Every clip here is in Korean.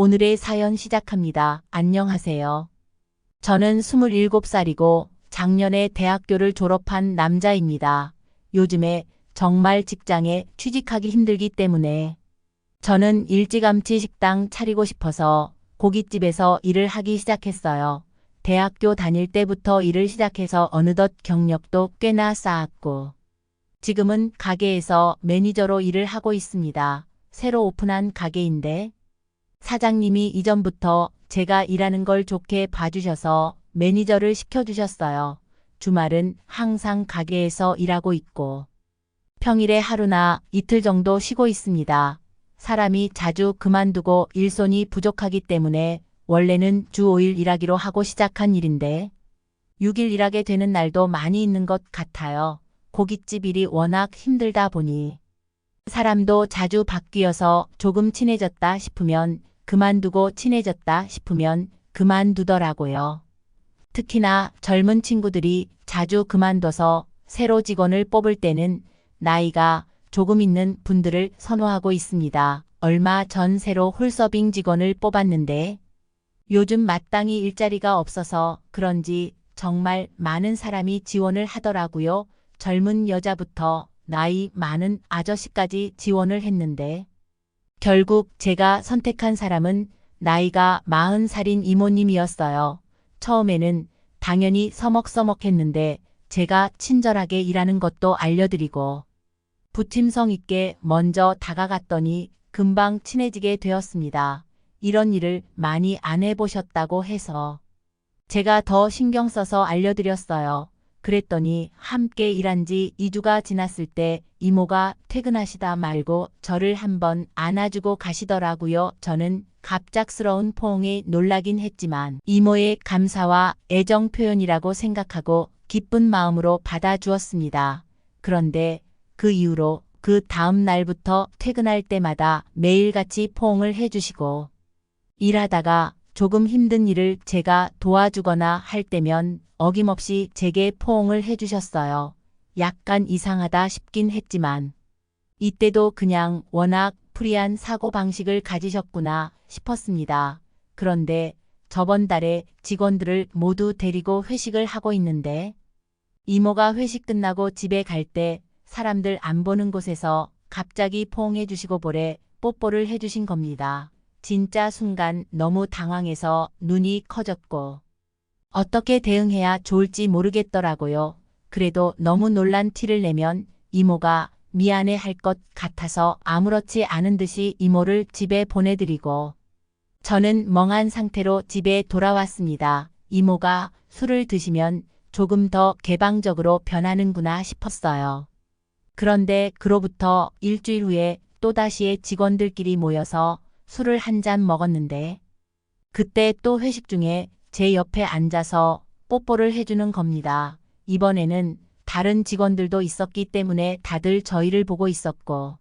오늘의 사연 시작합니다. 안녕하세요. 저는 27살이고 작년에 대학교를 졸업한 남자입니다. 요즘에 정말 직장에 취직하기 힘들기 때문에 저는 일찌감치 식당 차리고 싶어서 고깃집에서 일을 하기 시작했어요. 대학교 다닐 때부터 일을 시작해서 어느덧 경력도 꽤나 쌓았고 지금은 가게에서 매니저로 일을 하고 있습니다. 새로 오픈한 가게인데 사장님이 이전부터 제가 일하는 걸 좋게 봐주셔서 매니저를 시켜주셨어요. 주말은 항상 가게에서 일하고 있고 평일에 하루나 이틀 정도 쉬고 있습니다. 사람이 자주 그만두고 일손이 부족하기 때문에 원래는 주 5일 일하기로 하고 시작한 일인데 6일 일하게 되는 날도 많이 있는 것 같아요. 고깃집 일이 워낙 힘들다 보니 사람도 자주 바뀌어서 조금 친해졌다 싶으면 그만두고 친해졌다 싶으면 그만두더라고요. 특히나 젊은 친구들이 자주 그만둬서 새로 직원을 뽑을 때는 나이가 조금 있는 분들을 선호하고 있습니다. 얼마 전 새로 홀서빙 직원을 뽑았는데 요즘 마땅히 일자리가 없어서 그런지 정말 많은 사람이 지원을 하더라고요. 젊은 여자부터 나이 많은 아저씨까지 지원을 했는데 결국 제가 선택한 사람은 나이가 40살인 이모님이었어요. 처음에는 당연히 서먹서먹했는데 제가 친절하게 일하는 것도 알려드리고 부침성 있게 먼저 다가갔더니 금방 친해지게 되었습니다. 이런 일을 많이 안 해보셨다고 해서 제가 더 신경 써서 알려드렸어요. 그랬더니 함께 일한 지 2주가 지났을 때 이모가 퇴근하시다 말고 저를 한번 안아주고 가시더라고요. 저는 갑작스러운 포옹에 놀라긴 했지만 이모의 감사와 애정 표현이라고 생각하고 기쁜 마음으로 받아주었습니다. 그런데 그 이후로 그 다음 날부터 퇴근할 때마다 매일같이 포옹을 해주시고 일하다가 조금 힘든 일을 제가 도와주거나 할 때면 어김없이 제게 포옹을 해주셨어요. 약간 이상하다 싶긴 했지만 이때도 그냥 워낙 프리한 사고방식을 가지셨구나 싶었습니다. 그런데 저번 달에 직원들을 모두 데리고 회식을 하고 있는데 이모가 회식 끝나고 집에 갈 때 사람들 안 보는 곳에서 갑자기 포옹해 주시고 볼에 뽀뽀를 해주신 겁니다. 진짜 순간 너무 당황해서 눈이 커졌고 어떻게 대응해야 좋을지 모르겠더라고요. 그래도 너무 놀란 티를 내면 이모가 미안해 할 것 같아서 아무렇지 않은 듯이 이모를 집에 보내드리고 저는 멍한 상태로 집에 돌아왔습니다. 이모가 술을 드시면 조금 더 개방적으로 변하는구나 싶었어요. 그런데 그로부터 일주일 후에 또다시의 직원들끼리 모여서 술을 한 잔 먹었는데 그때 또 회식 중에 제 옆에 앉아서 뽀뽀를 해주는 겁니다. 이번에는 다른 직원들도 있었기 때문에 다들 저희를 보고 있었고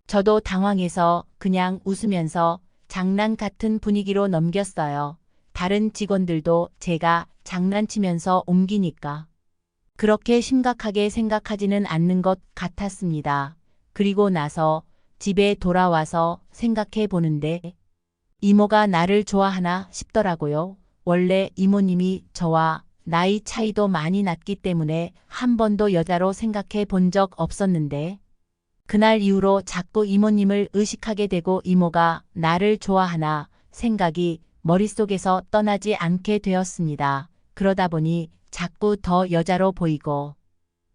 저도 당황해서 그냥 웃으면서 장난 같은 분위기로 넘겼어요. 다른 직원들도 제가 장난치면서 옮기니까 그렇게 심각하게 생각하지는 않는 것 같았습니다. 그리고 나서 집에 돌아와서 생각해 보는데 이모가 나를 좋아하나 싶더라고요. 원래 이모님이 저와 나이 차이도 많이 났기 때문에 한 번도 여자로 생각해 본 적 없었는데 그날 이후로 자꾸 이모님을 의식하게 되고 이모가 나를 좋아하나 생각이 머릿속에서 떠나지 않게 되었습니다. 그러다 보니 자꾸 더 여자로 보이고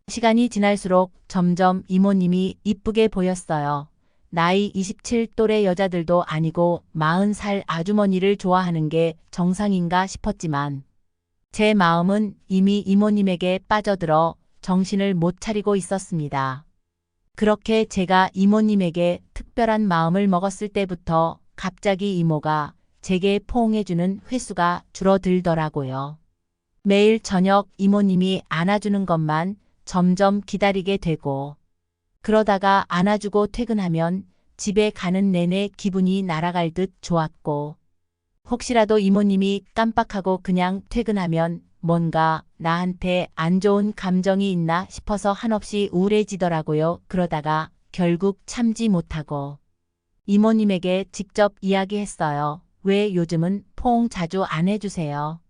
시간이 지날수록 점점 이모님이 이쁘게 보였어요. 나이 27 또래 여자들도 아니고 40살 아주머니를 좋아하는 게 정상인가 싶었지만 제 마음은 이미 이모님에게 빠져들어 정신을 못 차리고 있었습니다. 그렇게 제가 이모님에게 특별한 마음을 먹었을 때부터 갑자기 이모가 제게 포옹해주는 횟수가 줄어들더라고요. 매일 저녁 이모님이 안아주는 것만 점점 기다리게 되고 그러다가 안아주고 퇴근하면 집에 가는 내내 기분이 날아갈 듯 좋았고 혹시라도 이모님이 깜빡하고 그냥 퇴근하면 뭔가 나한테 안 좋은 감정이 있나 싶어서 한없이 우울해지더라고요. 그러다가 결국 참지 못하고 이모님에게 직접 이야기했어요. 왜 요즘은 포옹 자주 안 해주세요?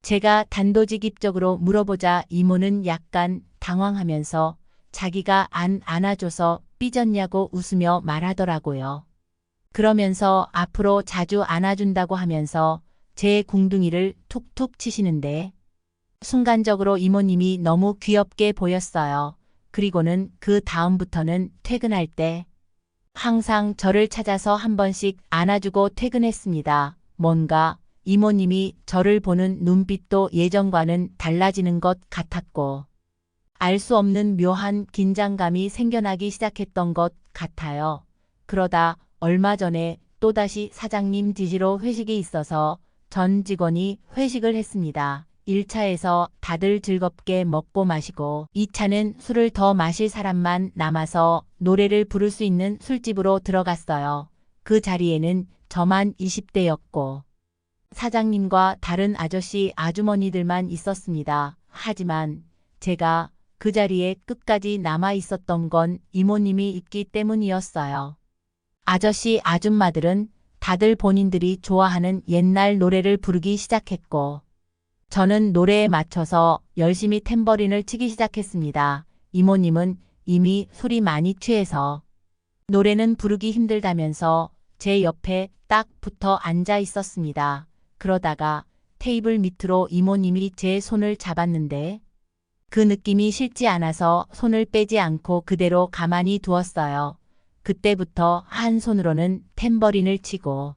제가 단도직입적으로 물어보자 이모는 약간 당황하면서 자기가 안 안아줘서 삐졌냐고 웃으며 말하더라고요. 그러면서 앞으로 자주 안아준다고 하면서 제 궁둥이를 툭툭 치시는데 순간적으로 이모님이 너무 귀엽게 보였어요. 그리고는 그 다음부터는 퇴근할 때 항상 저를 찾아서 한 번씩 안아주고 퇴근했습니다. 뭔가 이모님이 저를 보는 눈빛도 예전과는 달라지는 것 같았고 알 수 없는 묘한 긴장감이 생겨나기 시작했던 것 같아요. 그러다 얼마 전에 또다시 사장님 지시로 회식이 있어서 전 직원이 회식을 했습니다. 1차에서 다들 즐겁게 먹고 마시고 2차는 술을 더 마실 사람만 남아서 노래를 부를 수 있는 술집으로 들어갔어요. 그 자리에는 저만 20대였고 사장님과 다른 아저씨 아주머니들만 있었습니다. 하지만 제가 그 자리에 끝까지 남아 있었던 건 이모님이 있기 때문이었어요. 아저씨 아줌마들은 다들 본인들이 좋아하는 옛날 노래를 부르기 시작했고 저는 노래에 맞춰서 열심히 탬버린을 치기 시작했습니다. 이모님은 이미 술이 많이 취해서 노래는 부르기 힘들다면서 제 옆에 딱 붙어 앉아 있었습니다. 그러다가 테이블 밑으로 이모님이 제 손을 잡았는데 그 느낌이 싫지 않아서 손을 빼지 않고 그대로 가만히 두었어요. 그때부터 한 손으로는 탬버린을 치고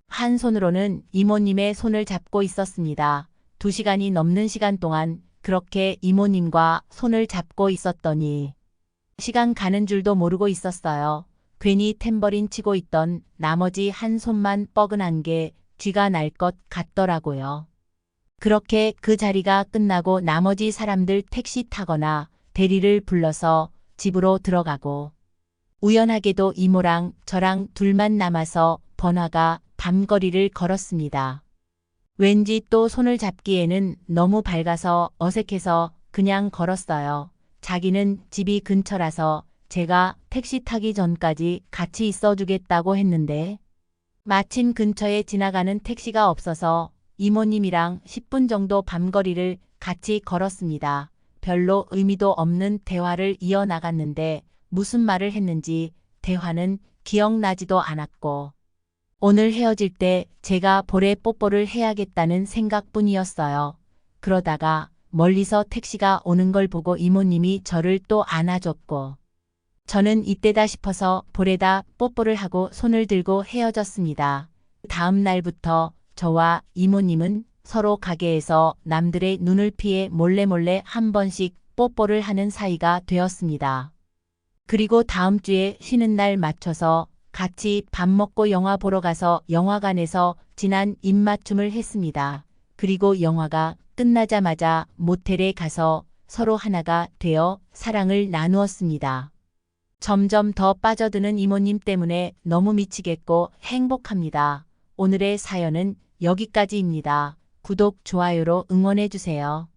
한 손으로는 이모님의 손을 잡고 있었습니다. 2시간이 넘는 시간 동안 그렇게 이모님과 손을 잡고 있었더니 시간 가는 줄도 모르고 있었어요. 괜히 탬버린 치고 있던 나머지 한 손만 뻐근한 게 쥐가 날 것 같더라고요. 그렇게 그 자리가 끝나고 나머지 사람들 택시 타거나 대리를 불러서 집으로 들어가고 우연하게도 이모랑 저랑 둘만 남아서 번화가 밤거리를 걸었습니다. 왠지 또 손을 잡기에는 너무 밝아서 어색해서 그냥 걸었어요. 자기는 집이 근처라서 제가 택시 타기 전까지 같이 있어주겠다고 했는데 마침 근처에 지나가는 택시가 없어서 이모님이랑 10분 정도 밤거리를 같이 걸었습니다. 별로 의미도 없는 대화를 이어나갔는데 무슨 말을 했는지 대화는 기억나지도 않았고 오늘 헤어질 때 제가 볼에 뽀뽀를 해야겠다는 생각뿐이었어요. 그러다가 멀리서 택시가 오는 걸 보고 이모님이 저를 또 안아줬고 저는 이때다 싶어서 볼에다 뽀뽀를 하고 손을 들고 헤어졌습니다. 다음 날부터 저와 이모님은 서로 가게에서 남들의 눈을 피해 몰래 한 번씩 뽀뽀를 하는 사이가 되었습니다. 그리고 다음 주에 쉬는 날 맞춰서 같이 밥 먹고 영화 보러 가서 영화관에서 진한 입맞춤을 했습니다. 그리고 영화가 끝나자마자 모텔에 가서 서로 하나가 되어 사랑을 나누었습니다. 점점 더 빠져드는 이모님 때문에 너무 미치겠고 행복합니다. 오늘의 사연은 여기까지입니다. 구독, 좋아요로 응원해주세요.